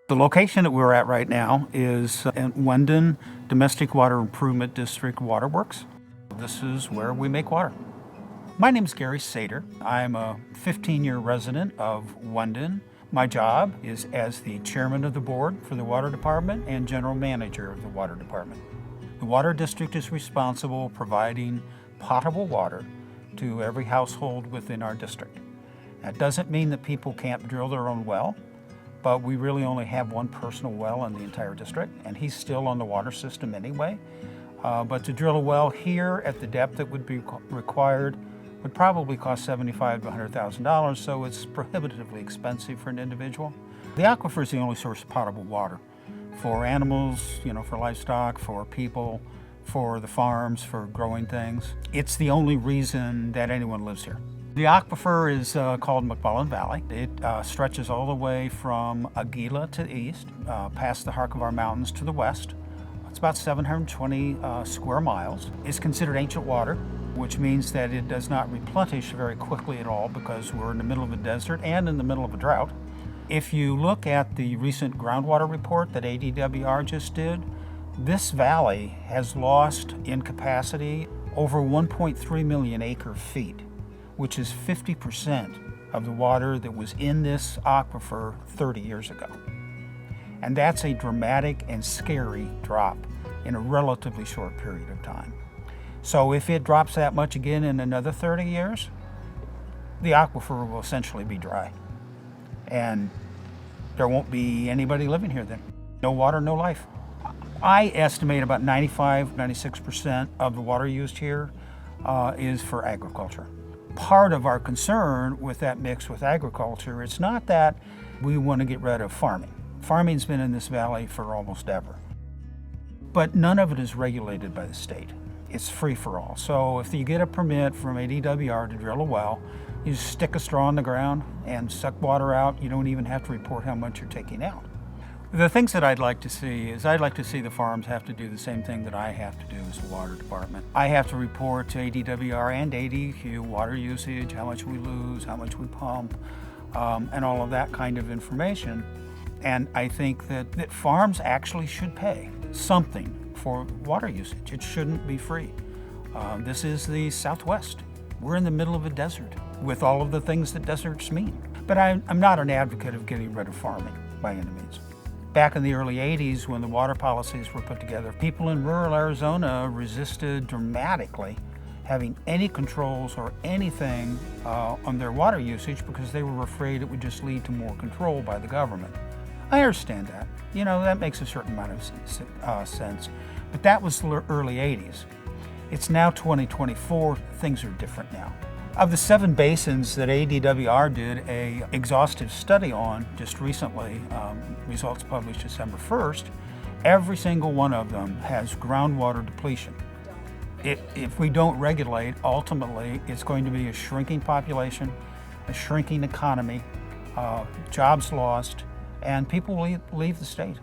The location that we're at right now is in Wenden Domestic Water Improvement District Waterworks. This is where we make water. My name is Gary Saiter. I'm a 15-year resident of Wenden. My job is as the chairman of the board for the water department and general manager of the water department. The water district is responsible for providing potable water to every household within our district. That doesn't mean that people can't drill their own well, but we really only have one personal well in the entire district, and he's still on the water system anyway. But to drill a well here at the depth that would be required would probably cost $75,000 to $100,000, so it's prohibitively expensive for an individual. The aquifer is the only source of potable water for animals, for livestock, for people, for the farms, for growing things. It's the only reason that anyone lives here. The aquifer is called McMullen Valley. It stretches all the way from Aguila to the east, past the Harkava Mountains to the west. It's about 720 square miles. It's considered ancient water, which means that it does not replenish very quickly at all because we're in the middle of a desert and in the middle of a drought. If you look at the recent groundwater report that ADWR just did, this valley has lost in capacity over 1.3 million acre feet, which is 50% of the water that was in this aquifer 30 years ago. And that's a dramatic and scary drop in a relatively short period of time. So if it drops that much again in another 30 years, the aquifer will essentially be dry. And there won't be anybody living here then. No water, no life. I estimate about 96% of the water used here is for agriculture. Part of our concern with that mix with agriculture, it's not that we want to get rid of farming. Farming's been in this valley for almost ever. But none of it is regulated by the state. It's free for all. So if you get a permit from ADWR to drill a well, you just stick a straw in the ground and suck water out. You don't even have to report how much you're taking out. The things that I'd like to see is I'd like to see the farms have to do the same thing that I have to do as the water department. I have to report to ADWR and ADQ water usage, how much we lose, how much we pump, and all of that kind of information. And I think that farms actually should pay something for water usage. It shouldn't be free. This is the Southwest. We're in the middle of a desert with all of the things that deserts mean. But I'm not an advocate of getting rid of farming by any means. Back in the early 80s, when the water policies were put together, people in rural Arizona resisted dramatically having any controls or anything on their water usage because they were afraid it would just lead to more control by the government. I understand that. That makes a certain amount of sense. But that was the early 80s. It's now 2024. Things are different now. Of the 7 basins that ADWR did an exhaustive study on just recently, results published December 1st, every single one of them has groundwater depletion. If we don't regulate, ultimately it's going to be a shrinking population, a shrinking economy, jobs lost, and people will leave the state.